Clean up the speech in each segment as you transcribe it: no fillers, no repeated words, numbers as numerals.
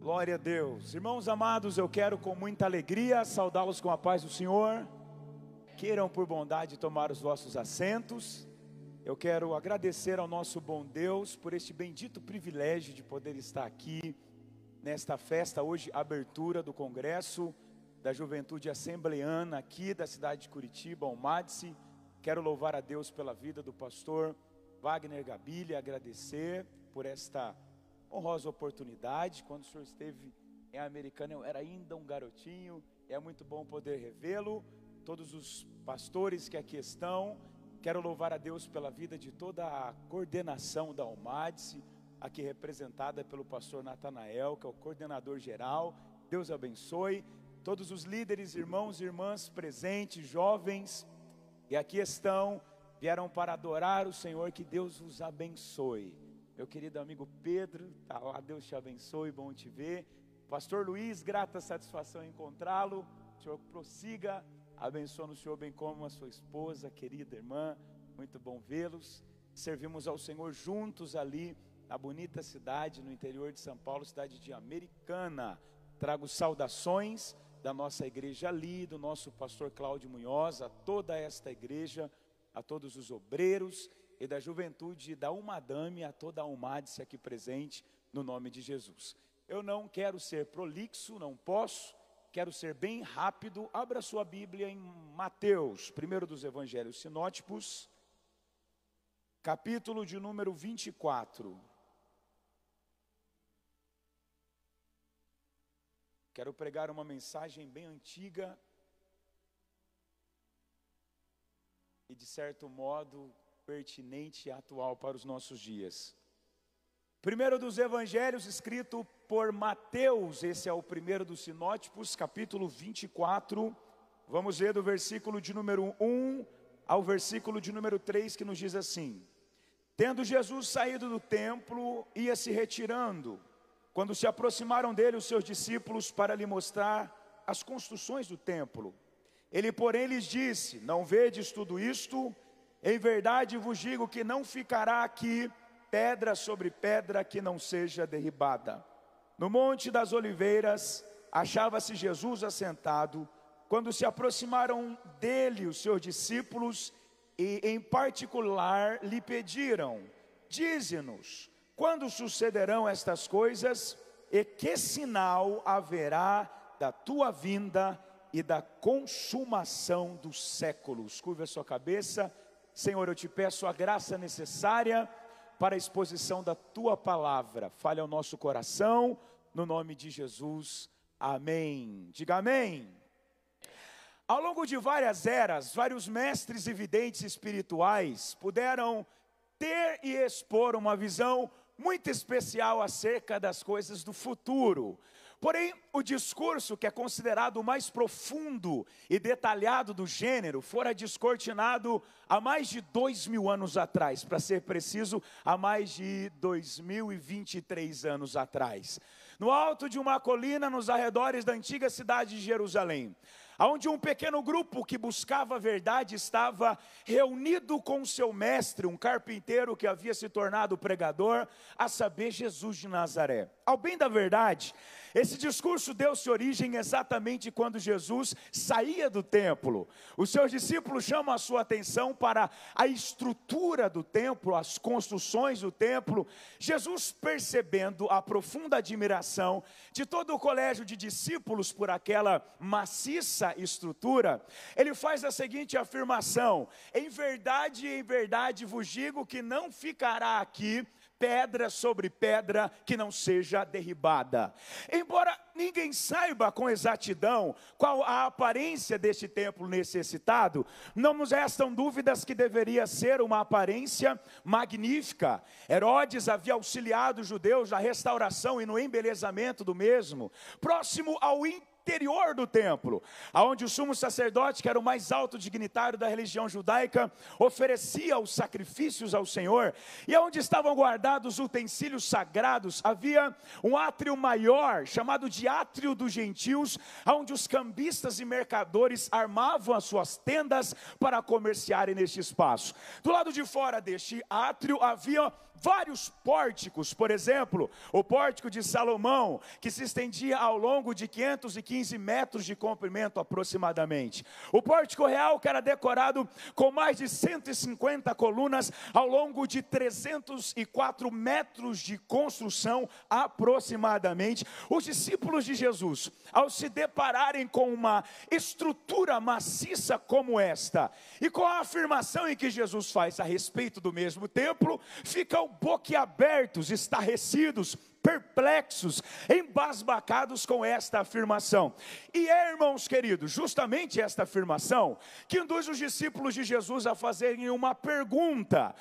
Glória a Deus. Irmãos amados, eu quero com muita alegria saudá-los com a paz do Senhor. Queiram por bondade tomar os vossos assentos. Eu quero agradecer ao nosso bom Deus por este bendito privilégio de poder estar aqui nesta festa, hoje abertura do Congresso da Juventude Assembleana aqui da cidade de Curitiba, Almadice. Quero louvar a Deus pela vida do pastor Wagner Gabilha, agradecer por esta honrosa oportunidade. Quando o senhor esteve em Americana, eu era ainda um garotinho, é muito bom poder revê-lo. Todos os pastores que aqui estão, quero louvar a Deus pela vida de toda a coordenação da Almadice, aqui representada pelo pastor Natanael, que é o coordenador geral. Deus abençoe todos os líderes, irmãos e irmãs presentes, jovens, e aqui estão, vieram para adorar o Senhor. Que Deus os abençoe. Meu querido amigo Pedro, tá lá, Deus te abençoe, bom te ver. Pastor Luiz, grata satisfação em encontrá-lo. O Senhor prossiga, abençoa o Senhor, bem como a sua esposa, querida irmã, muito bom vê-los. Servimos ao Senhor juntos ali, na bonita cidade, no interior de São Paulo, cidade de Americana. Trago saudações da nossa igreja ali, do nosso pastor Cláudio Munhoz, a toda esta igreja, a todos os obreiros, e da juventude da Umadame, a toda a Almadice aqui presente, no nome de Jesus. Eu não quero ser prolixo, não posso, quero ser bem rápido. Abra sua Bíblia em Mateus, primeiro dos evangelhos sinóticos, capítulo de número 24. Quero pregar uma mensagem bem antiga e de certo modo pertinente e atual para os nossos dias. Primeiro dos evangelhos, escrito por Mateus, esse é o primeiro dos sinótipos, capítulo 24, vamos ler do versículo de número 1 ao versículo de número 3, que nos diz assim: Tendo Jesus saído do templo, ia se retirando, quando se aproximaram dele os seus discípulos para lhe mostrar as construções do templo. Ele, porém, lhes disse: Não vedes tudo isto? Em verdade vos digo que não ficará aqui pedra sobre pedra que não seja derribada. No Monte das Oliveiras achava-se Jesus assentado, quando se aproximaram dele os seus discípulos e em particular lhe pediram: Dize-nos, quando sucederão estas coisas e que sinal haverá da tua vinda e da consumação dos séculos? Curva a sua cabeça. Senhor, eu te peço a graça necessária para a exposição da tua palavra. Fale ao nosso coração, no nome de Jesus, amém. Diga amém. Ao longo de várias eras, vários mestres e videntes espirituais puderam ter e expor uma visão muito especial acerca das coisas do futuro. Porém, o discurso que é considerado o mais profundo e detalhado do gênero fora descortinado há mais de 2000 anos atrás, para ser preciso, há mais de 2023 anos atrás. No alto de uma colina nos arredores da antiga cidade de Jerusalém, onde um pequeno grupo que buscava a verdade estava reunido com seu mestre, um carpinteiro que havia se tornado pregador, a saber, Jesus de Nazaré. Ao bem da verdade, esse discurso deu-se origem exatamente quando Jesus saía do templo. Os seus discípulos chamam a sua atenção para a estrutura do templo, as construções do templo. Jesus, percebendo a profunda admiração de todo o colégio de discípulos por aquela maciça estrutura, ele faz a seguinte afirmação: em verdade vos digo que não ficará aqui pedra sobre pedra que não seja derribada. Embora ninguém saiba com exatidão qual a aparência deste templo necessitado, não nos restam dúvidas que deveria ser uma aparência magnífica. Herodes havia auxiliado os judeus na restauração e no embelezamento do mesmo, próximo ao interior do templo, aonde o sumo sacerdote, que era o mais alto dignitário da religião judaica, oferecia os sacrifícios ao Senhor, e aonde estavam guardados utensílios sagrados, havia um átrio maior, chamado de átrio dos gentios, onde os cambistas e mercadores armavam as suas tendas para comerciarem neste espaço. Do lado de fora deste átrio havia vários pórticos. Por exemplo, o pórtico de Salomão, que se estendia ao longo de 515 metros de comprimento aproximadamente. O pórtico real, que era decorado com mais de 150 colunas ao longo de 304 metros de construção aproximadamente. Os discípulos de Jesus, ao se depararem com uma estrutura maciça como esta, e com a afirmação em que Jesus faz a respeito do mesmo templo, ficam boquiabertos, estarrecidos, perplexos, embasbacados com esta afirmação. E irmãos queridos, justamente esta afirmação que induz os discípulos de Jesus a fazerem uma pergunta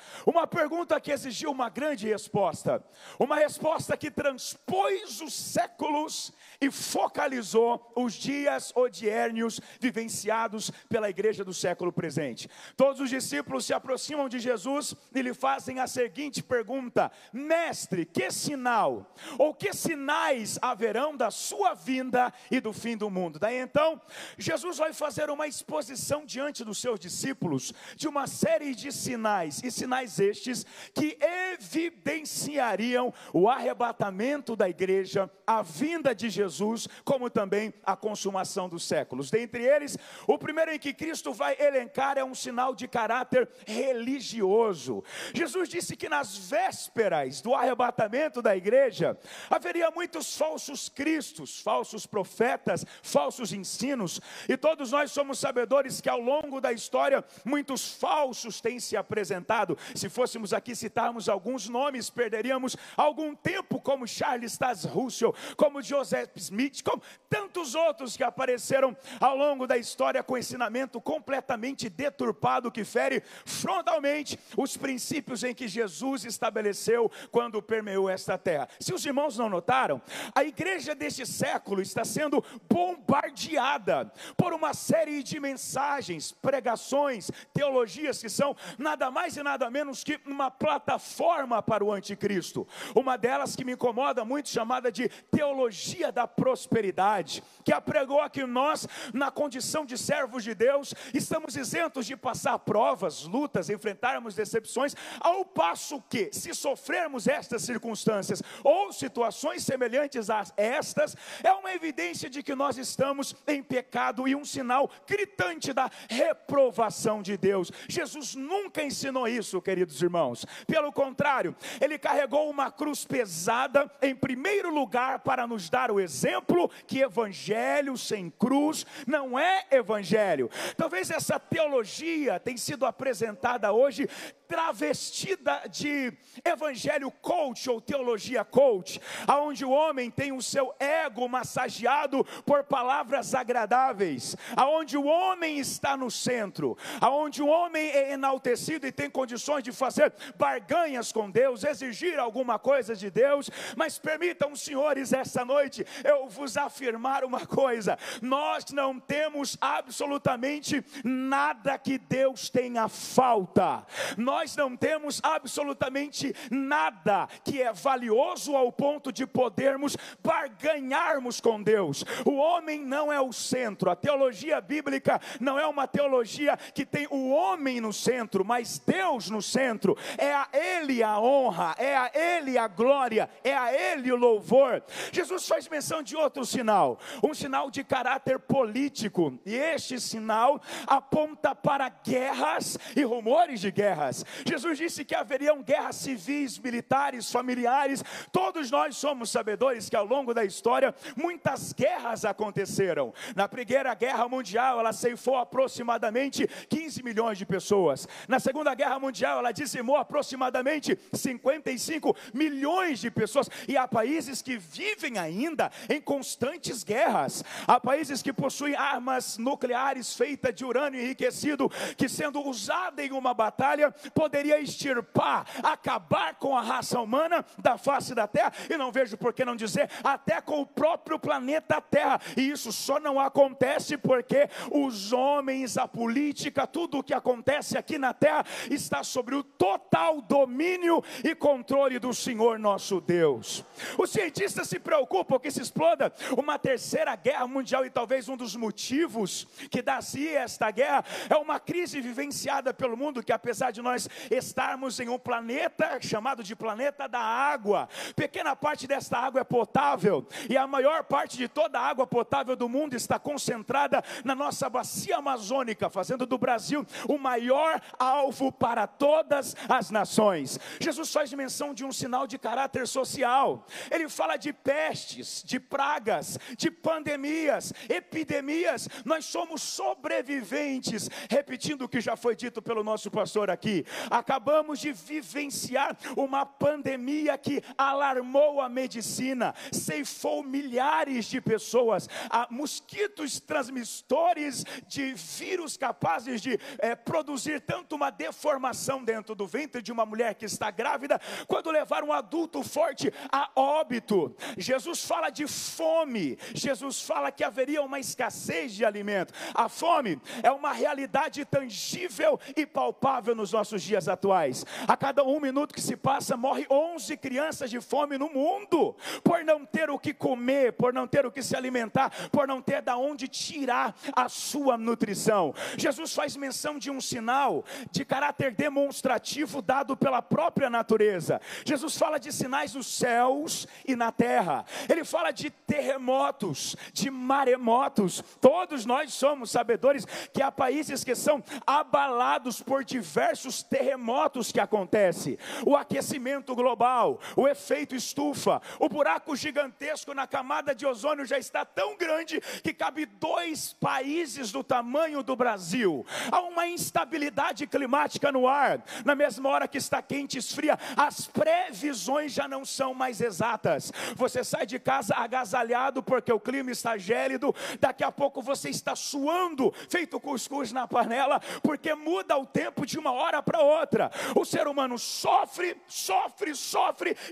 que exigiu uma grande resposta, uma resposta que transpôs os séculos e focalizou os dias odiérnios vivenciados pela igreja do século presente. Todos os discípulos se aproximam de Jesus e lhe fazem a seguinte pergunta: mestre, que sinal ou que sinais haverão da sua vinda e do fim do mundo? Daí então, Jesus vai fazer uma exposição diante dos seus discípulos de uma série de sinais, e sinais estes que evidenciariam o arrebatamento da igreja, a vinda de Jesus, como também a consumação dos séculos. Dentre eles, o primeiro em que Cristo vai elencar é um sinal de caráter religioso. Jesus disse que nas vésperas do arrebatamento da igreja, haveria muitos falsos cristos, falsos profetas, falsos ensinos, e todos nós somos sabedores que ao longo da história, muitos falsos têm se apresentado. Se fôssemos aqui citarmos alguns nomes, perderíamos algum tempo, como Charles Taze Russell, como Joseph Smith, como tantos outros que apareceram ao longo da história com ensinamento completamente deturpado, que fere frontalmente os princípios em que Jesus estabeleceu quando permeou esta terra. Se os irmãos não notaram, a igreja deste século está sendo bombardeada por uma série de mensagens, pregações, teologias que são nada mais e nada menos que uma plataforma para o anticristo. Uma delas que me incomoda muito, chamada de teologia da prosperidade, que apregou que nós, na condição de servos de Deus, estamos isentos de passar provas, lutas, enfrentarmos decepções, ao passo que, se sofrermos estas circunstâncias ou situações semelhantes a estas, é uma evidência de que nós estamos em pecado e um sinal gritante da reprovação de Deus. Jesus nunca ensinou isso, queridos irmãos. Pelo contrário, ele carregou uma cruz pesada em primeiro lugar para nos dar o exemplo que evangelho sem cruz não é evangelho. Talvez essa teologia tenha sido apresentada hoje travestida de evangelho coach ou teologia coach, aonde o homem tem o seu ego massageado por palavras agradáveis, aonde o homem está no centro, aonde o homem é enaltecido e tem condições de fazer barganhas com Deus, exigir alguma coisa de Deus. Mas permitam, senhores, essa noite eu vos afirmar uma coisa: nós não temos absolutamente nada que Deus tenha falta. Nós não temos absolutamente nada que é valioso ao ponto de podermos barganharmos com Deus. O homem não é o centro. A teologia bíblica não é uma teologia que tem o homem no centro, mas Deus no centro. É a Ele a honra, é a Ele a glória, é a Ele o louvor. Jesus faz menção de outro sinal, um sinal de caráter político, e este sinal aponta para guerras e rumores de guerras. Jesus disse que haveriam guerras civis, militares, familiares. Todos nós somos sabedores que ao longo da história muitas guerras aconteceram. Na Primeira Guerra Mundial ela ceifou aproximadamente 15 milhões de pessoas. Na Segunda Guerra Mundial ela dizimou aproximadamente 55 milhões de pessoas. E há países que vivem ainda em constantes guerras. Há países que possuem armas nucleares feitas de urânio enriquecido, que sendo usada em uma batalha poderia extirpar, acabar com a raça humana da face da Terra, e não vejo por que não dizer, até com o próprio planeta Terra. E isso só não acontece porque os homens, a política, tudo o que acontece aqui na Terra está sobre o total domínio e controle do Senhor nosso Deus. Os cientistas se preocupam que se exploda uma terceira guerra mundial, e talvez um dos motivos que dá-se esta guerra é uma crise vivenciada pelo mundo, que apesar de nós estarmos em um planeta chamado de planeta da água, pequena parte desta água é potável, e a maior parte de toda a água potável do mundo está concentrada na nossa bacia amazônica, fazendo do Brasil o maior alvo para todas as nações. Jesus faz menção de um sinal de caráter social. Ele fala de pestes, de pragas, de pandemias, epidemias. Nós somos sobreviventes, repetindo o que já foi dito pelo nosso pastor aqui. Acabamos de vivenciar uma pandemia que alarmou a medicina, ceifou milhares de pessoas, mosquitos transmissores de vírus capazes de produzir tanto uma deformação dentro do ventre de uma mulher que está grávida, quando levar um adulto forte a óbito. Jesus fala de fome, Jesus fala que haveria uma escassez de alimento. A fome é uma realidade tangível e palpável nos nossos dias atuais. A cada 1 minuto que se passa, morre 11 crianças de fome no mundo, por não ter o que comer, por não ter o que se alimentar, por não ter da onde tirar a sua nutrição. Jesus faz menção de um sinal de caráter demonstrativo dado pela própria natureza. Jesus fala de sinais nos céus e na terra. Ele fala de terremotos, de maremotos. Todos nós somos sabedores que há países que são abalados por diversos terremotos que acontecem. O aquecimento global, o efeito estufa, o buraco gigantesco na camada de ozônio já está tão grande que cabe 2 países do tamanho do Brasil. Há uma instabilidade climática no ar. Na mesma hora que está quente, esfria, as previsões já não são mais exatas. Você sai de casa agasalhado porque o clima está gélido, daqui a pouco você está suando, feito cuscuz na panela, porque muda o tempo de uma hora para outra. O ser humano sofre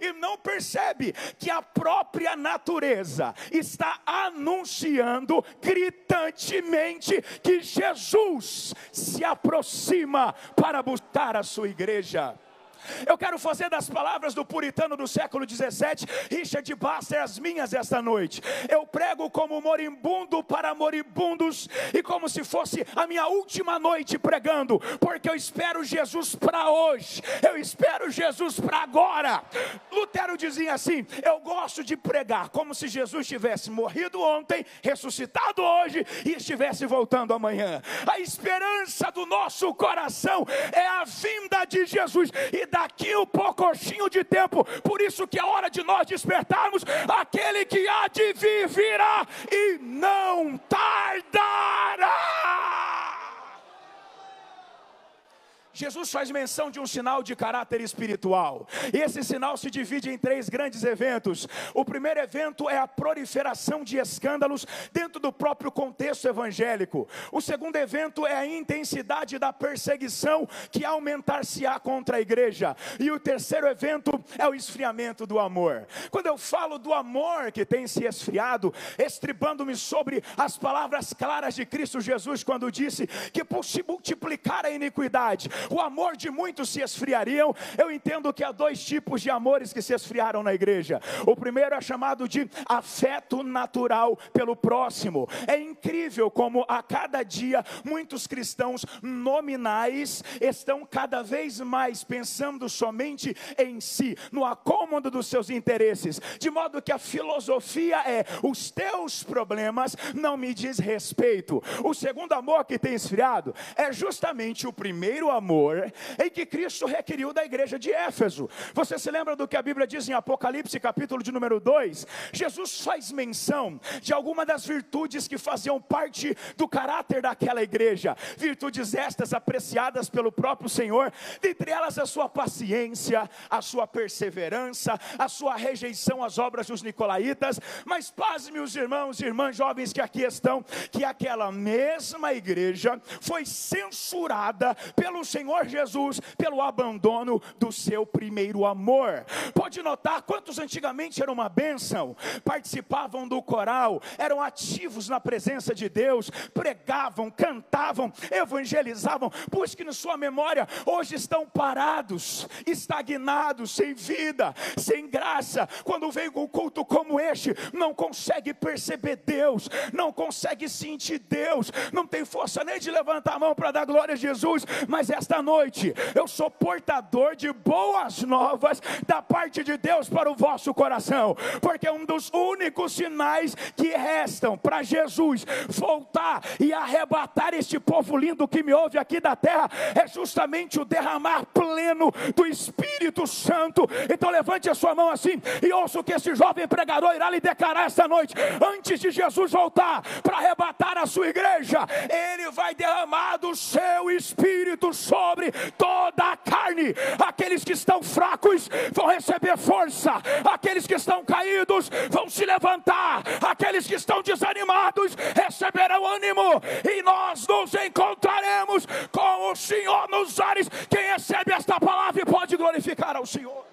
e não percebe que a própria natureza está anunciando gritantemente que Jesus se aproxima para buscar a sua igreja. Eu quero fazer das palavras do puritano do século 17, Richard Baxter, as minhas esta noite. Eu prego como moribundo para moribundos, e como se fosse a minha última noite pregando, porque eu espero Jesus para hoje, eu espero Jesus para agora. Lutero dizia assim: eu gosto de pregar como se Jesus tivesse morrido ontem, ressuscitado hoje e estivesse voltando amanhã. A esperança do nosso coração é a vinda de Jesus, e daqui um pouquinho de tempo, por isso que é hora de nós despertarmos. Aquele que há de vir virá e não tardará. Jesus faz menção de um sinal de caráter espiritual, e esse sinal se divide em 3 grandes eventos. O primeiro evento é a proliferação de escândalos dentro do próprio contexto evangélico. O segundo evento é a intensidade da perseguição que aumentar-se-á contra a igreja. E o terceiro evento é o esfriamento do amor. Quando eu falo do amor que tem se esfriado, estribando-me sobre as palavras claras de Cristo Jesus, quando disse que por se multiplicar a iniquidade, o amor de muitos se esfriariam, eu entendo que há 2 tipos de amores que se esfriaram na igreja. O primeiro é chamado de afeto natural pelo próximo. É incrível como a cada dia muitos cristãos nominais estão cada vez mais pensando somente em si, no acômodo dos seus interesses, de modo que a filosofia é: os teus problemas não me diz respeito. O segundo amor que tem esfriado é justamente o primeiro amor em que Cristo requeriu da igreja de Éfeso. Você se lembra do que a Bíblia diz em Apocalipse capítulo de número 2? Jesus faz menção de alguma das virtudes que faziam parte do caráter daquela igreja, virtudes estas apreciadas pelo próprio Senhor, dentre elas a sua paciência, a sua perseverança, indiferença, a sua rejeição às obras dos nicolaítas. Mas pasme os irmãos e irmãs jovens que aqui estão, que aquela mesma igreja foi censurada pelo Senhor Jesus pelo abandono do seu primeiro amor. Pode notar quantos antigamente eram uma bênção, participavam do coral, eram ativos na presença de Deus, pregavam, cantavam, evangelizavam. Busque na sua memória, hoje estão parados, estagnados, sem vida, sem graça. Quando vem um culto como este, não consegue perceber Deus, não consegue sentir Deus, não tem força nem de levantar a mão para dar glória a Jesus. Mas esta noite, eu sou portador de boas novas da parte de Deus para o vosso coração, porque um dos únicos sinais que restam para Jesus voltar e arrebatar este povo lindo que me ouve aqui da terra, é justamente o derramar pleno do Espírito Santo. Então levante a sua mão assim e ouça o que esse jovem pregador irá lhe declarar esta noite. Antes de Jesus voltar para arrebatar a sua igreja, Ele vai derramar do seu Espírito sobre toda a carne. Aqueles que estão fracos vão receber força, aqueles que estão caídos vão se levantar, aqueles que estão desanimados receberão ânimo, e nós nos encontraremos com o Senhor nos ares. Quem recebe esta palavra pode glorificar ao Senhor.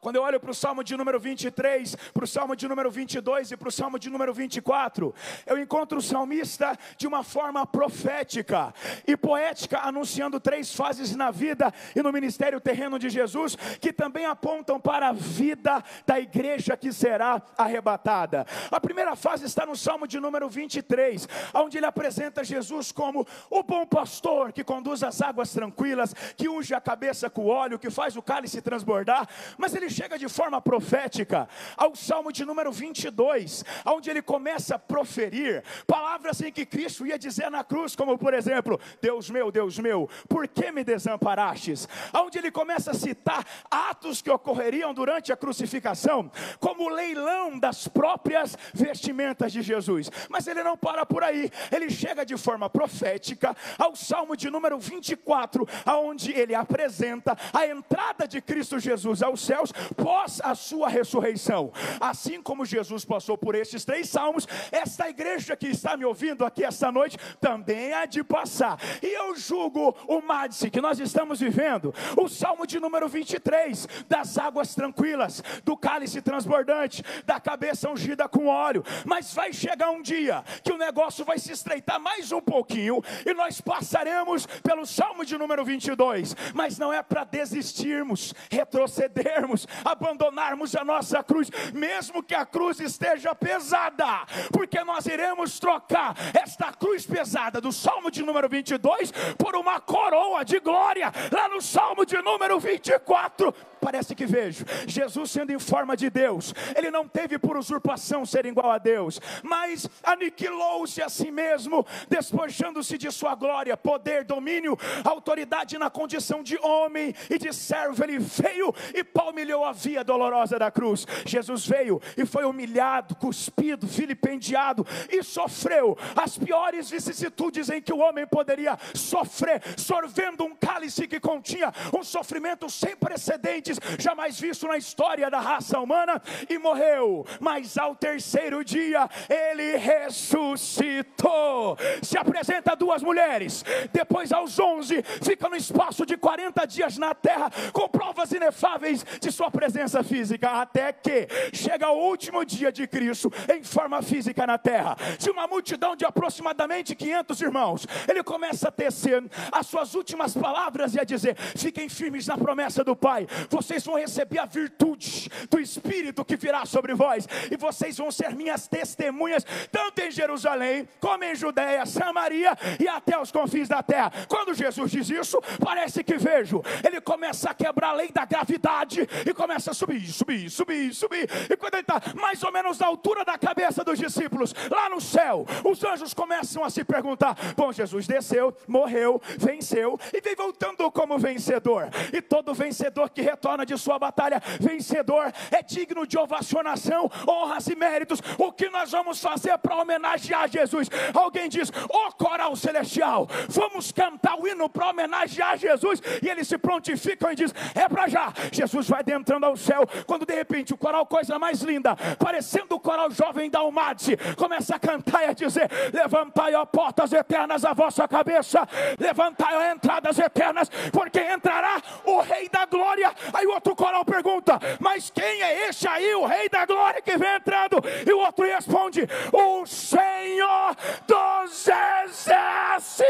Quando eu olho para o Salmo de número 23, para o Salmo de número 22 e para o Salmo de número 24, eu encontro o salmista de uma forma profética e poética, anunciando 3 fases na vida e no ministério terreno de Jesus, que também apontam para a vida da igreja que será arrebatada. A primeira fase está no Salmo de número 23, onde ele apresenta Jesus como o bom pastor, que conduz as águas tranquilas, que unge a cabeça com óleo, que faz o cálice transbordar. Mas ele chega de forma profética ao Salmo de número 22, onde ele começa a proferir palavras em que Cristo ia dizer na cruz, como por exemplo: Deus meu, por que me desamparastes? Onde ele começa a citar atos que ocorreriam durante a crucificação, como o leilão das próprias vestimentas de Jesus. Mas ele não para por aí, ele chega de forma profética ao Salmo de número 24, onde ele apresenta a entrada de Cristo Jesus aos céus pós a sua ressurreição. Assim como Jesus passou por estes 3 salmos, esta igreja que está me ouvindo aqui esta noite também há de passar. E eu julgo o Madse que nós estamos vivendo, o Salmo de número 23, das águas tranquilas, do cálice transbordante, da cabeça ungida com óleo. Mas vai chegar um dia que o negócio vai se estreitar mais um pouquinho e nós passaremos pelo Salmo de número 22. Mas não é para desistirmos, retrocedermos, abandonarmos a nossa cruz, mesmo que a cruz esteja pesada, porque nós iremos trocar esta cruz pesada do Salmo de número 22 por uma coroa de glória lá no Salmo de número 24. Parece que vejo Jesus sendo em forma de Deus. Ele não teve por usurpação ser igual a Deus, mas aniquilou-se a si mesmo, despojando-se de sua glória, poder, domínio, autoridade na condição de homem e de servo. Ele veio e palmilhou a via dolorosa da cruz. Jesus veio e foi humilhado, cuspido, vilipendiado e sofreu as piores vicissitudes em que o homem poderia sofrer, sorvendo um cálice que continha um sofrimento sem precedentes, jamais visto na história da raça humana, e morreu. Mas ao terceiro dia ele ressuscitou. Se apresenta a 2 mulheres, depois aos 11 fica no espaço de 40 dias na terra, com provas inefáveis de sua presença física, até que chega o último dia de Cristo em forma física na terra. De uma multidão de aproximadamente 500 irmãos, ele começa a tecer as suas últimas palavras e a dizer: fiquem firmes na promessa do Pai, vocês vão receber a virtude do Espírito que virá sobre vós, e vocês vão ser minhas testemunhas, tanto em Jerusalém, como em Judeia, Samaria e até os confins da terra. Quando Jesus diz isso, parece que vejo, ele começa a quebrar a lei da gravidade, e começa a subir, e quando ele está mais ou menos na altura da cabeça dos discípulos, lá no céu, os anjos começam a se perguntar: bom, Jesus desceu, morreu, venceu, e vem voltando como vencedor, e todo vencedor que retorna vitória de sua batalha. Vencedor é digno de ovacionação, honras e méritos. O que nós vamos fazer para homenagear Jesus? Alguém diz: ô coral celestial, vamos cantar o hino para homenagear Jesus. E eles se prontificam e diz: é para já. Jesus vai adentrando ao céu, quando de repente o coral, coisa mais linda, parecendo o coral jovem da Almade, começa a cantar e a dizer: levantai, ó portas eternas, a vossa cabeça, levantai, ó entradas eternas, porque entrará o Rei da Glória. Aí o outro coral pergunta: mas quem é esse aí, o Rei da Glória que vem entrando? E o outro responde: o Senhor dos Exércitos.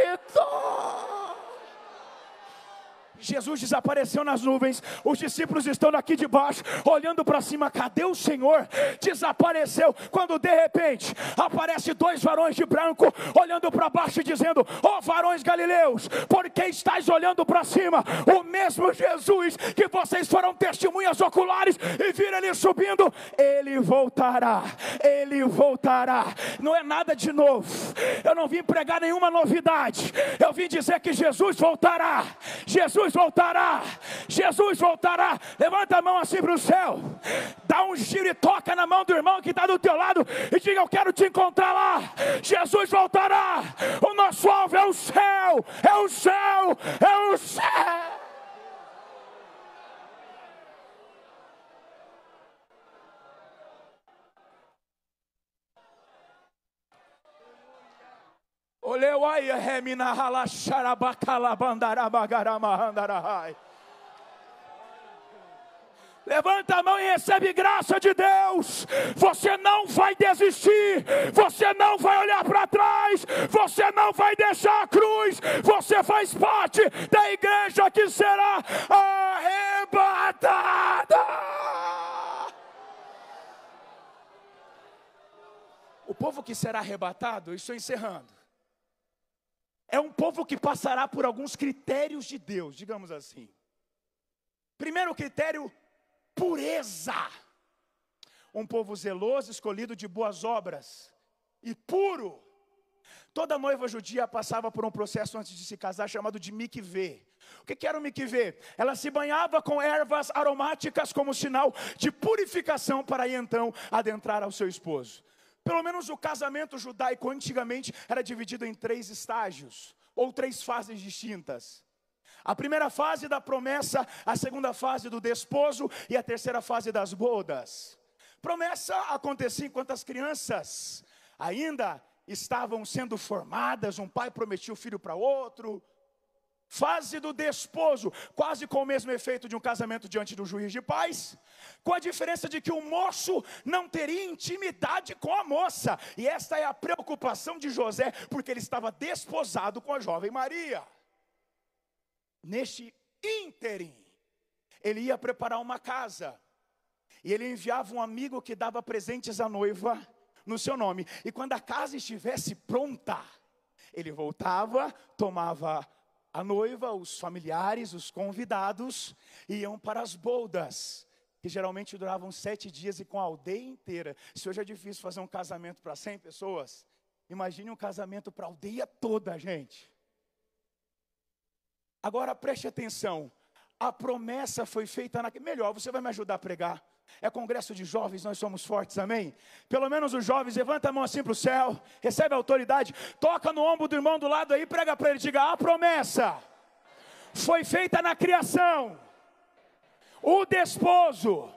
Jesus desapareceu nas nuvens, os discípulos estão aqui debaixo, olhando para cima, cadê o Senhor? Desapareceu, quando de repente, aparece dois varões de branco, olhando para baixo e dizendo: ó varões galileus, por que estáis olhando para cima? O mesmo Jesus, que vocês foram testemunhas oculares, e viram ele subindo, ele voltará, ele voltará. Não é nada de novo, eu não vim pregar nenhuma novidade, eu vim dizer que Jesus voltará, Jesus voltará, Jesus voltará. Levanta a mão assim para o céu, dá um giro e toca na mão do irmão que está do teu lado e diga: eu quero te encontrar lá. Jesus voltará. O nosso alvo é o céu, é o céu, é o céu. Levanta a mão e recebe graça de Deus. Você não vai desistir, você não vai olhar para trás, você não vai deixar a cruz. Você faz parte da igreja que será arrebatada. O povo que será arrebatado, eu estou encerrando, é um povo que passará por alguns critérios de Deus, digamos assim. Primeiro critério: pureza. Um povo zeloso, escolhido de boas obras e puro. Toda noiva judia passava por um processo antes de se casar chamado de mikvê. O que era o mikvê? Ela se banhava com ervas aromáticas como sinal de purificação para aí então adentrar ao seu esposo. Pelo menos o casamento judaico antigamente era dividido em 3 estágios, ou 3 fases distintas. A primeira fase da promessa, a segunda fase do desposo e a terceira fase das bodas. Promessa acontecia enquanto as crianças ainda estavam sendo formadas, um pai prometia o filho para outro. Fase do desposo, quase com o mesmo efeito de um casamento diante do juiz de paz, com a diferença de que o moço não teria intimidade com a moça. E esta é a preocupação de José, porque ele estava desposado com a jovem Maria. Neste ínterim, ele ia preparar uma casa, e ele enviava um amigo que dava presentes à noiva no seu nome. E quando a casa estivesse pronta, ele voltava, tomava a noiva, os familiares, os convidados, iam para as bodas, que geralmente duravam 7 dias e com a aldeia inteira. Se hoje é difícil fazer um casamento para 100 pessoas, imagine um casamento para a aldeia toda, gente. Agora preste atenção, a promessa foi feita melhor, você vai me ajudar a pregar. É congresso de jovens, nós somos fortes, amém? Pelo menos os jovens, levanta a mão assim para o céu, recebe a autoridade, toca no ombro do irmão do lado aí, prega para ele, diga: a promessa foi feita na criação, o desposo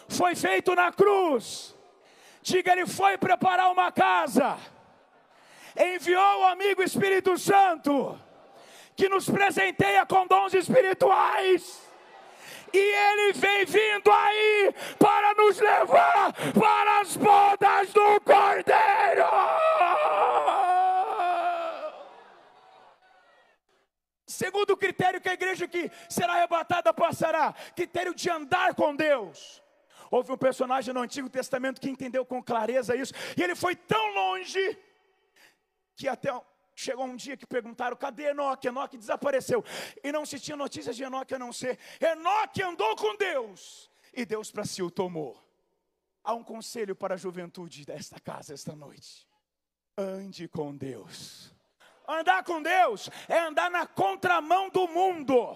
foi feito na cruz. Diga: ele foi preparar uma casa, enviou o amigo Espírito Santo, que nos presenteia com dons espirituais. E ele vem vindo aí para nos levar para as bodas do Cordeiro. Segundo critério que a igreja que será arrebatada passará, critério de andar com Deus. Houve um personagem no Antigo Testamento que entendeu com clareza isso, e ele foi tão longe que até chegou um dia que perguntaram: cadê Enoque? Enoque desapareceu. E não se tinha notícias de Enoque a não ser: Enoque andou com Deus, e Deus para si o tomou. Há um conselho para a juventude desta casa esta noite: ande com Deus. Andar com Deus é andar na contramão do mundo.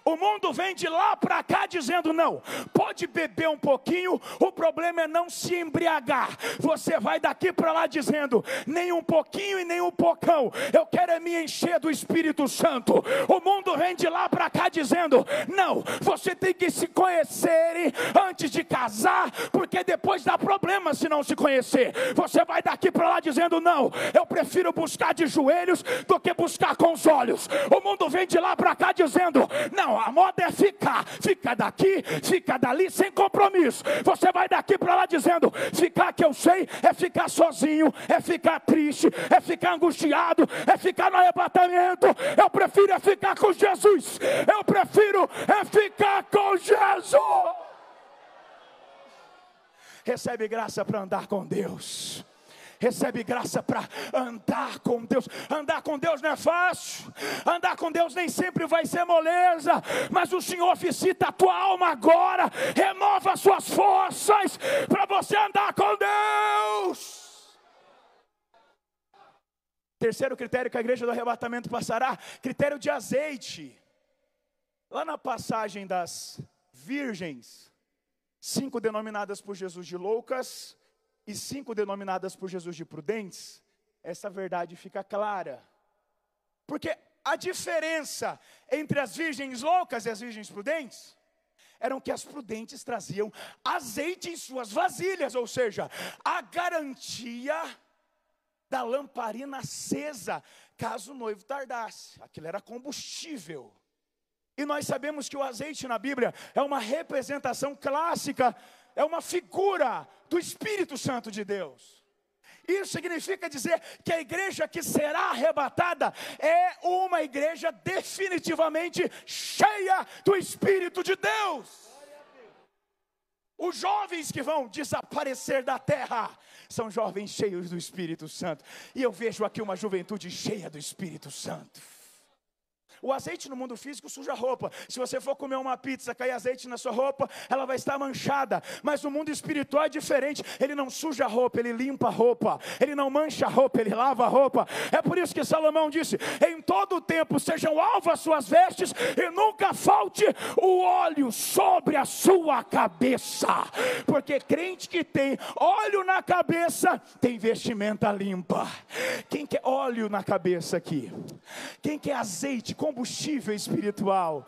O mundo vem de lá para cá dizendo: não, pode beber um pouquinho, o problema é não se embriagar. Você vai daqui para lá dizendo: nem um pouquinho e nem um pocão, eu quero é me encher do Espírito Santo. O mundo vem de lá para cá dizendo: não, você tem que se conhecer antes de casar, porque depois dá problema se não se conhecer. Você vai daqui para lá dizendo: não, eu prefiro buscar de joelhos do que buscar com os olhos. O mundo vem de lá para cá dizendo: não, a moda é fica daqui, fica dali, sem compromisso. Você vai daqui para lá dizendo: ficar que eu sei é ficar sozinho, é ficar triste, é ficar angustiado, é ficar no arrebatamento. Eu prefiro é ficar com Jesus, eu prefiro é ficar com Jesus. Recebe graça para andar com Deus. Recebe graça para andar com Deus. Andar com Deus não é fácil. Andar com Deus nem sempre vai ser moleza. Mas o Senhor visita a tua alma agora. Renova as suas forças para você andar com Deus. Terceiro critério que a igreja do arrebatamento passará: critério de azeite. Lá na passagem das virgens, 5 denominadas por Jesus de loucas e 5 denominadas por Jesus de prudentes, essa verdade fica clara. Porque a diferença entre as virgens loucas e as virgens prudentes eram que as prudentes traziam azeite em suas vasilhas, ou seja, a garantia da lamparina acesa, caso o noivo tardasse. Aquilo era combustível. E nós sabemos que o azeite na Bíblia é uma representação clássica, é uma figura do Espírito Santo de Deus. Isso significa dizer que a igreja que será arrebatada é uma igreja definitivamente cheia do Espírito de Deus. Os jovens que vão desaparecer da terra são jovens cheios do Espírito Santo. E eu vejo aqui uma juventude cheia do Espírito Santo. O azeite no mundo físico suja a roupa. Se você for comer uma pizza, cair azeite na sua roupa, ela vai estar manchada. Mas no mundo espiritual é diferente. Ele não suja a roupa, ele limpa a roupa. Ele não mancha a roupa, ele lava a roupa. É por isso que Salomão disse: em todo o tempo sejam alvas as suas vestes e nunca falte o óleo sobre a sua cabeça. Porque crente que tem óleo na cabeça tem vestimenta limpa. Quem quer óleo na cabeça aqui? Quem quer azeite, combustível espiritual?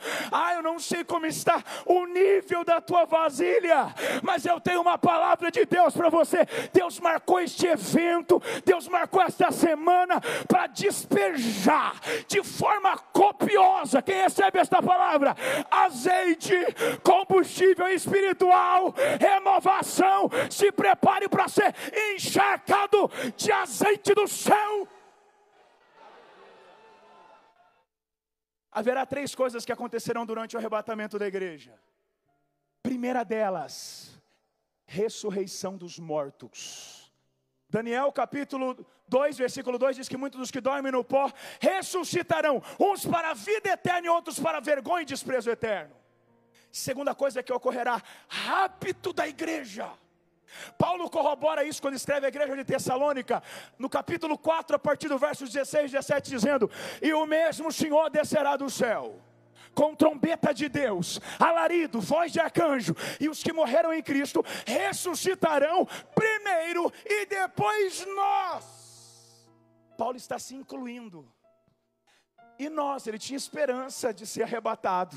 Eu não sei como está o nível da tua vasilha, mas eu tenho uma palavra de Deus para você. Deus marcou este evento, Deus marcou esta semana para despejar de forma copiosa. Quem recebe esta palavra? Azeite, combustível espiritual, renovação. Se prepare para ser encharcado de azeite do céu. Haverá 3 coisas que acontecerão durante o arrebatamento da igreja. Primeira delas, ressurreição dos mortos. Daniel capítulo 2, versículo 2 diz que muitos dos que dormem no pó ressuscitarão, uns para a vida eterna e outros para a vergonha e desprezo eterno. Segunda coisa que ocorrerá, rapto da igreja. Paulo corrobora isso quando escreve a igreja de Tessalônica, no capítulo 4, a partir do verso 16 e 17, dizendo: e o mesmo Senhor descerá do céu, com trombeta de Deus, alarido, voz de arcanjo, e os que morreram em Cristo ressuscitarão primeiro, e depois nós. Paulo está se incluindo. E nós, ele tinha esperança de ser arrebatado.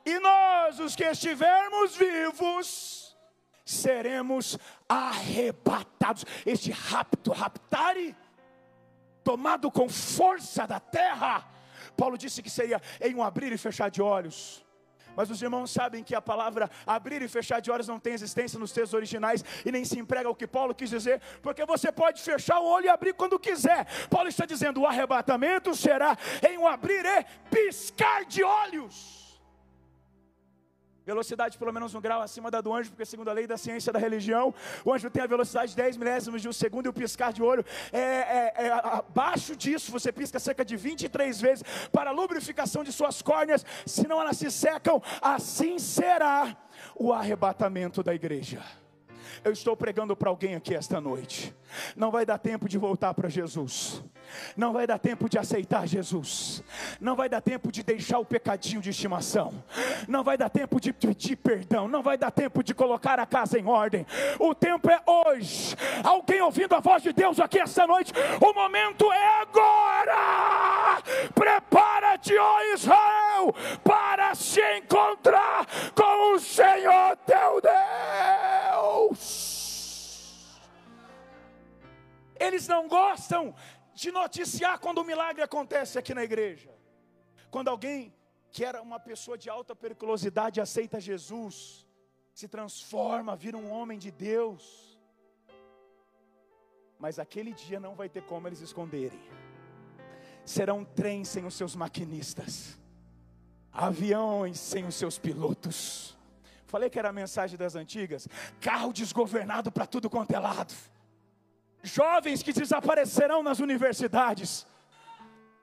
E nós, os que estivermos vivos, seremos arrebatados. Este rapto, raptare, tomado com força da terra. Paulo disse que seria em um abrir e fechar de olhos. Mas os irmãos sabem que a palavra abrir e fechar de olhos não tem existência nos textos originais e nem se emprega o que Paulo quis dizer, porque você pode fechar o olho e abrir quando quiser. Paulo está dizendo: o arrebatamento será em um abrir e piscar de olhos. Velocidade pelo menos 1 grau acima da do anjo, porque segundo a lei da ciência da religião, o anjo tem a velocidade de 10 milésimos de um segundo, e o piscar de olho abaixo disso. Você pisca cerca de 23 vezes para a lubrificação de suas córneas, senão elas se secam. Assim será o arrebatamento da igreja. Eu estou pregando para alguém aqui esta noite. Não vai dar tempo de voltar para Jesus. Não vai dar tempo de aceitar Jesus. Não vai dar tempo de deixar o pecadinho de estimação. Não vai dar tempo de pedir perdão. Não vai dar tempo de colocar a casa em ordem. O tempo é hoje. Alguém ouvindo a voz de Deus aqui esta noite? O momento é agora. Prepara-te, ó Israel, para se encontrar com o Senhor teu Deus. Eles não gostam de noticiar quando o milagre acontece aqui na igreja. Quando alguém que era uma pessoa de alta periculosidade aceita Jesus, se transforma, vira um homem de Deus. Mas aquele dia não vai ter como eles esconderem. Serão trens sem os seus maquinistas, aviões sem os seus pilotos. Falei que era a mensagem das antigas. Carro desgovernado para tudo quanto é lado. Jovens que desaparecerão nas universidades,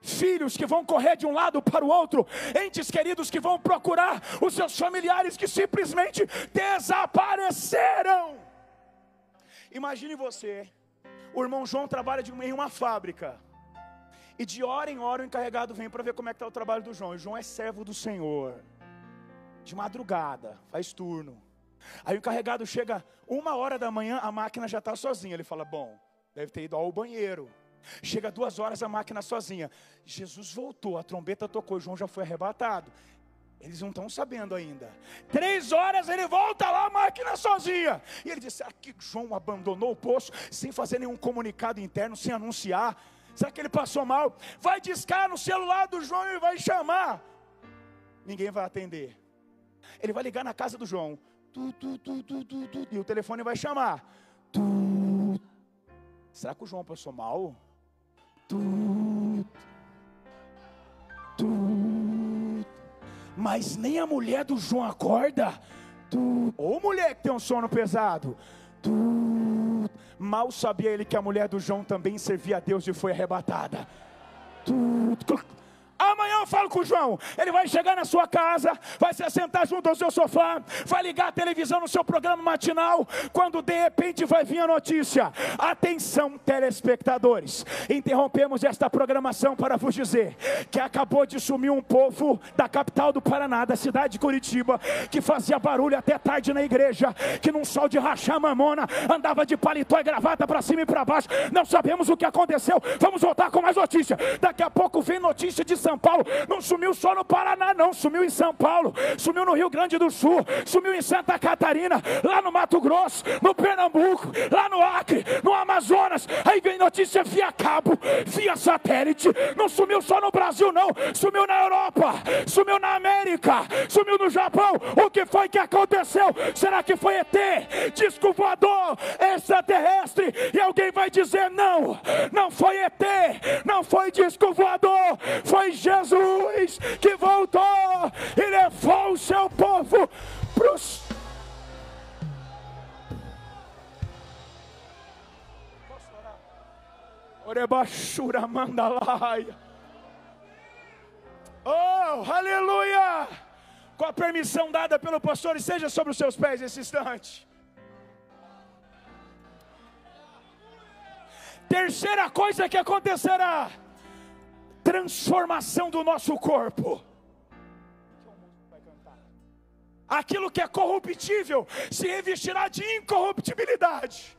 filhos que vão correr de um lado para o outro, entes queridos que vão procurar os seus familiares que simplesmente desapareceram. Imagine você, o irmão João trabalha em uma fábrica, e de hora em hora o encarregado vem para ver como é que está o trabalho do João. E João é servo do Senhor, de madrugada, faz turno. Aí o encarregado chega 1h da manhã, a máquina já está sozinha. Ele fala, bom, deve ter ido ao banheiro. Chega 2h, a máquina sozinha. Jesus voltou, a trombeta tocou, João já foi arrebatado. Eles não estão sabendo ainda. 3h ele volta lá, a máquina sozinha. E ele diz, será que João abandonou o poço sem fazer nenhum comunicado interno, sem anunciar? Será que ele passou mal? Vai discar no celular do João e vai chamar. Ninguém vai atender. Ele vai ligar na casa do João. E o telefone vai chamar. Será que o João passou mal? Mas nem a mulher do João acorda. Ou mulher que tem um sono pesado. Mal sabia ele que a mulher do João também servia a Deus e foi arrebatada. Amanhã eu falo com o João. Ele vai chegar na sua casa, vai se sentar junto ao seu sofá, vai ligar a televisão no seu programa matinal, quando de repente vai vir a notícia. Atenção, telespectadores, interrompemos esta programação para vos dizer que acabou de sumir um povo da capital do Paraná, da cidade de Curitiba, que fazia barulho até tarde na igreja, que num sol de rachar mamona, andava de paletó e gravata para cima e para baixo. Não sabemos o que aconteceu. Vamos voltar com mais notícia. Daqui a pouco vem notícia de São Paulo. Não sumiu só no Paraná não, sumiu em São Paulo, sumiu no Rio Grande do Sul, sumiu em Santa Catarina, lá no Mato Grosso, no Pernambuco, lá no Acre, no Amazonas. Aí vem notícia via cabo, via satélite. Não sumiu só no Brasil não, sumiu na Europa, sumiu na América, sumiu no Japão. O que foi que aconteceu? Será que foi ET, disco voador, extraterrestre? E alguém vai dizer não, não foi ET, não foi disco voador, foi Jesus que voltou e levou o seu povo para os... Orebachura mandalaia. Oh, aleluia! Com a permissão dada pelo pastor, esteja sobre os seus pés nesse instante. Terceira coisa que acontecerá: transformação do nosso corpo. Aquilo que é corruptível se revestirá de incorruptibilidade.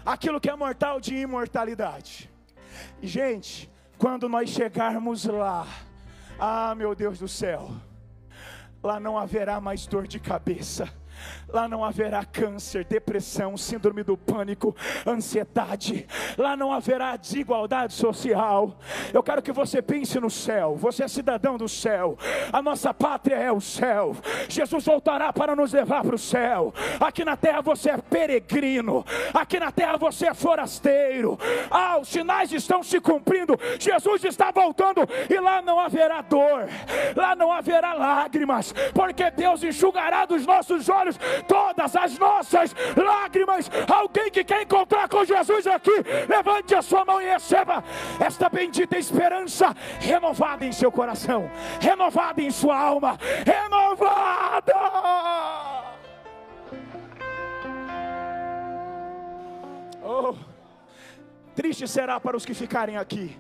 Aquilo que é mortal de imortalidade. E gente, quando nós chegarmos lá, meu Deus do céu, lá não haverá mais dor de cabeça. Lá não haverá câncer, depressão, síndrome do pânico, ansiedade. Lá não haverá desigualdade social. Eu quero que você pense no céu. Você é cidadão do céu. A nossa pátria é o céu. Jesus voltará para nos levar para o céu. Aqui na terra você é peregrino. Aqui na terra você é forasteiro. Os sinais estão se cumprindo. Jesus está voltando. E lá não haverá dor. Lá não haverá lágrimas. Porque Deus enxugará dos nossos olhos todas as nossas lágrimas. Alguém que quer encontrar com Jesus aqui, levante a sua mão e receba esta bendita esperança renovada em seu coração, renovada em sua alma, renovada. Oh, triste será para os que ficarem aqui.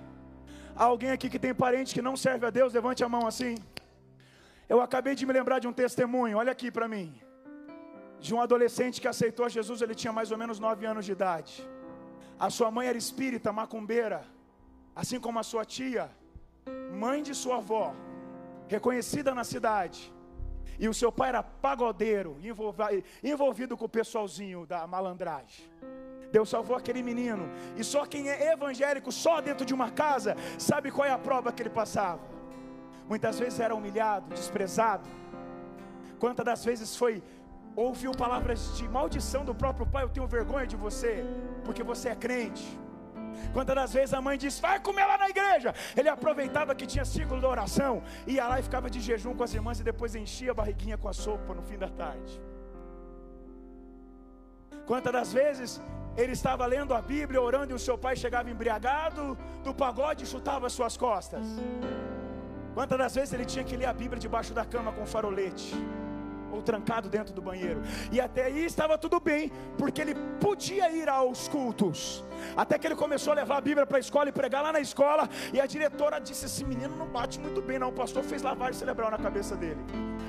Há alguém aqui que tem parente que não serve a Deus? Levante a mão assim. Eu acabei de me lembrar de um testemunho, olha aqui para mim, de um adolescente que aceitou Jesus. Ele tinha mais ou menos 9 anos de idade. A sua mãe era espírita, macumbeira, assim como a sua tia, mãe de sua avó, reconhecida na cidade. E o seu pai era pagodeiro, envolvido com o pessoalzinho da malandragem. Deus salvou aquele menino. E só quem é evangélico, só dentro de uma casa, sabe qual é a prova que ele passava. Muitas vezes era humilhado, desprezado. Quantas das vezes ouviu palavras de maldição do próprio pai: eu tenho vergonha de você, porque você é crente. Quantas das vezes a mãe disse: vai comer lá na igreja. Ele aproveitava que tinha círculo da oração, ia lá e ficava de jejum com as irmãs, e depois enchia a barriguinha com a sopa no fim da tarde. Quantas das vezes ele estava lendo a Bíblia, orando, e o seu pai chegava embriagado do pagode e chutava as suas costas. Quantas das vezes ele tinha que ler a Bíblia debaixo da cama com farolete, ou trancado dentro do banheiro. E até aí estava tudo bem, porque ele podia ir aos cultos. Até que ele começou a levar a Bíblia para a escola e pregar lá na escola. E a diretora disse: esse menino não bate muito bem não, o pastor fez lavagem cerebral na cabeça dele.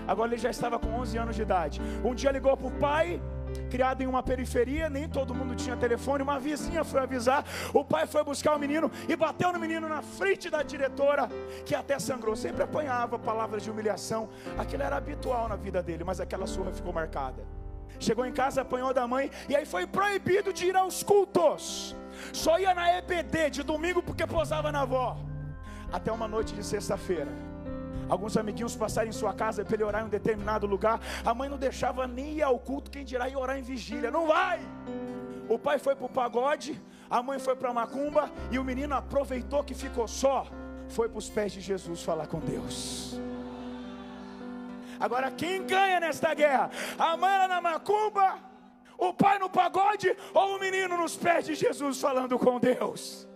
Agora ele já estava com 11 anos de idade. Um dia ligou para o pai, criado em uma periferia, nem todo mundo tinha telefone. Uma vizinha foi avisar. O pai foi buscar o menino e bateu no menino na frente da diretora, que até sangrou. Sempre apanhava palavras de humilhação. Aquilo era habitual na vida dele, mas aquela surra ficou marcada. Chegou em casa, apanhou da mãe, e aí foi proibido de ir aos cultos. Só ia na EBD de domingo porque posava na avó. Até uma noite de sexta-feira, alguns amiguinhos passaram em sua casa para ele orar em um determinado lugar. A mãe não deixava nem ir ao culto, quem dirá ir orar em vigília. Não vai! O pai foi para o pagode, a mãe foi para a macumba, e o menino aproveitou que ficou só, foi para os pés de Jesus falar com Deus. Agora quem ganha nesta guerra? A mãe era na macumba, o pai no pagode, ou o menino nos pés de Jesus falando com Deus?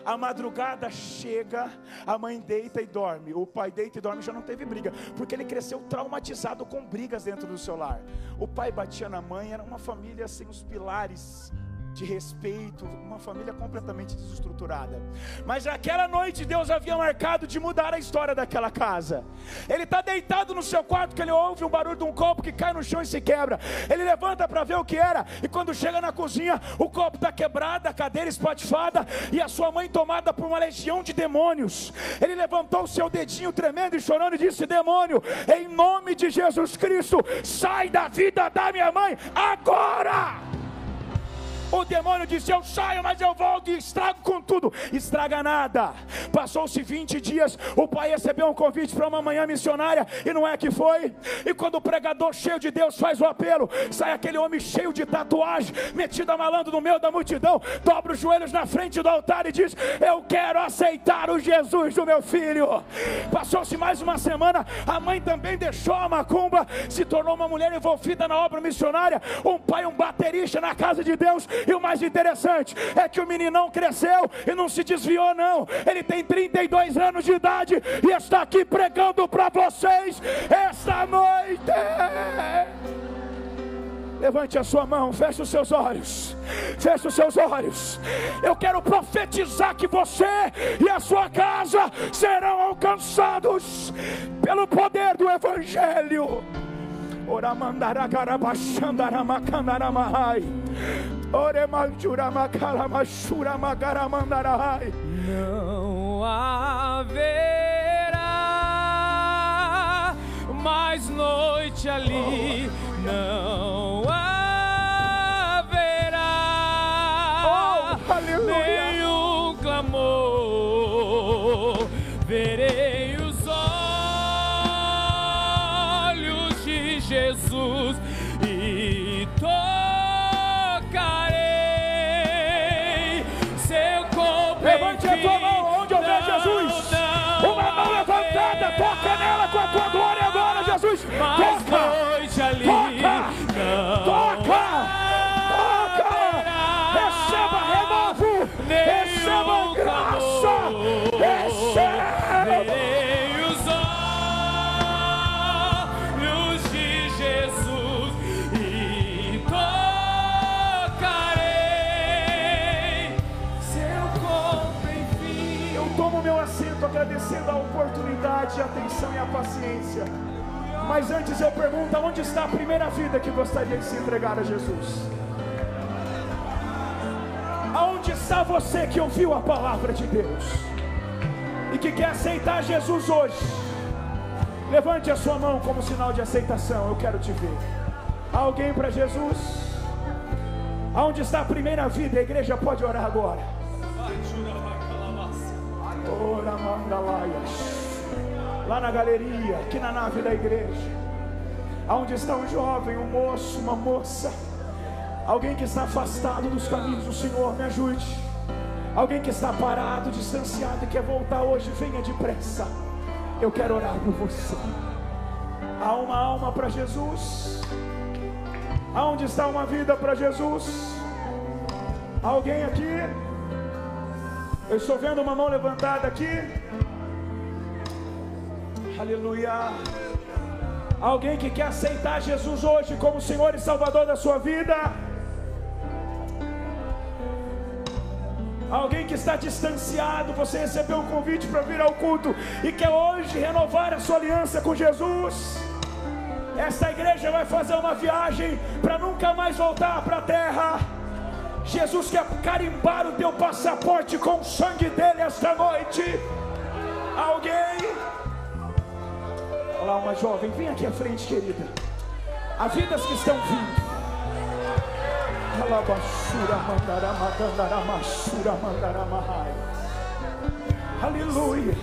A madrugada chega, a mãe deita e dorme, o pai deita e dorme. Já não teve briga, porque ele cresceu traumatizado com brigas dentro do seu lar. O pai batia na mãe, era uma família sem os pilares de respeito, uma família completamente desestruturada. Mas naquela noite Deus havia marcado de mudar a história daquela casa. Ele está deitado no seu quarto, que ele ouve um barulho de um copo que cai no chão e se quebra. Ele levanta para ver o que era, e quando chega na cozinha, o copo está quebrado, a cadeira espatifada, e a sua mãe tomada por uma legião de demônios. Ele levantou o seu dedinho tremendo e chorando e disse: demônio, em nome de Jesus Cristo, sai da vida da minha mãe agora! O demônio disse: eu saio, mas eu volto e estrago com tudo. Estraga nada. Passou-se 20 dias, o pai recebeu um convite para uma manhã missionária, e não é que foi? E quando o pregador cheio de Deus faz o apelo, sai aquele homem cheio de tatuagem, metido a malandro no meio da multidão, dobra os joelhos na frente do altar e diz: eu quero aceitar o Jesus do meu filho. Passou-se mais uma semana, a mãe também deixou a macumba, se tornou uma mulher envolvida na obra missionária, um pai, um baterista na casa de Deus. E o mais interessante é que o meninão cresceu e não se desviou não. Ele tem 32 anos de idade e está aqui pregando para vocês esta noite. Levante a sua mão, feche os seus olhos. Feche os seus olhos. Eu quero profetizar que você e a sua casa serão alcançados pelo poder do Evangelho. Não haverá mais noite ali, não haverá nenhum clamor. Verei os olhos de Jesus e tocarei seu corpo. Levante a tua mão onde houver Jesus. Uma mão levantada, toca nela com a tua glória agora, Jesus. Toca, ali, toca, toca. Receba renovo, receba graça, receba. Verei os olhos de Jesus e tocarei seu corpo, enfim. Eu tomo meu assento. atenção e a paciência. Mas antes eu pergunto, onde está a primeira vida que gostaria de se entregar a Jesus? Aonde está você que ouviu a palavra de Deus e que quer aceitar Jesus hoje? Levante a sua mão como sinal de aceitação, eu quero te ver. Há alguém para Jesus? Aonde está a primeira vida? A igreja pode orar agora. Ora, manda lá na galeria, aqui na nave da igreja. Aonde está um jovem, um moço, uma moça, alguém que está afastado dos caminhos do Senhor, me ajude. Alguém que está parado, distanciado e quer voltar hoje, venha depressa. Eu quero orar por você. Há uma alma para Jesus? Aonde está uma vida para Jesus? Alguém aqui? Eu estou vendo uma mão levantada aqui. Aleluia. Alguém que quer aceitar Jesus hoje como Senhor e Salvador da sua vida? Alguém que está distanciado, você recebeu um convite para vir ao culto e quer hoje renovar a sua aliança com Jesus? Esta igreja vai fazer uma viagem para nunca mais voltar para a terra. Jesus quer carimbar o teu passaporte com o sangue dele esta noite. Alguém? Olha lá uma jovem, vem aqui à frente, querida. Há vidas que estão vindo. Aleluia.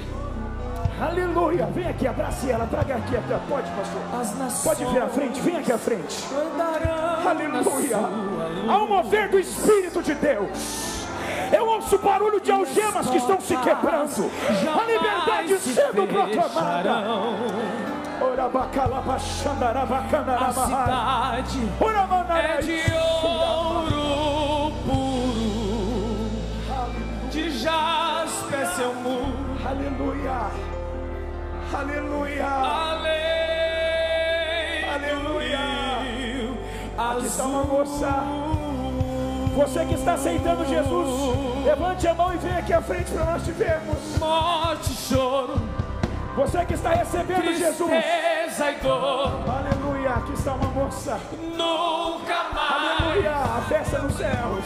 Aleluia. Vem aqui, abrace ela, traga aqui até. Pode, pastor. Pode vir à frente, vem aqui à frente. Aleluia. Há um mover do Espírito de Deus. Eu ouço o barulho de algemas que estão se quebrando. A liberdade sendo proclamada. A cidade é de ouro puro, de jaspe é seu muro. Aleluia. Aleluia. Aleluia. Aqui está uma moça. Você que está aceitando Jesus, levante a mão e vem aqui à frente para nós te vermos. Morte, choro, você que está recebendo Jesus, tristeza e dor. Aleluia, aqui está uma moça. Nunca mais. Aleluia, a festa nos céus.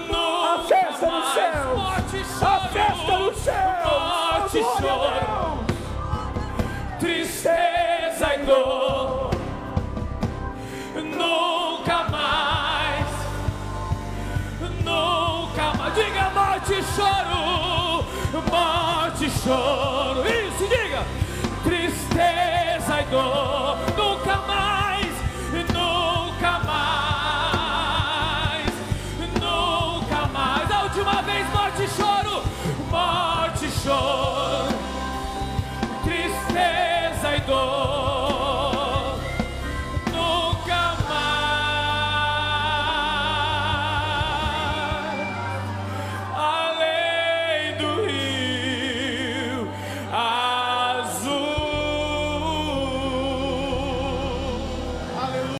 Nunca A festa mais. nos céus. Morte, A festa nos céus. morte, Oh, glória a choro, Deus. tristeza e dor. Nunca mais. Nunca mais. Diga morte e choro. Morte e choro. Isso, diga. Tristeza e dor.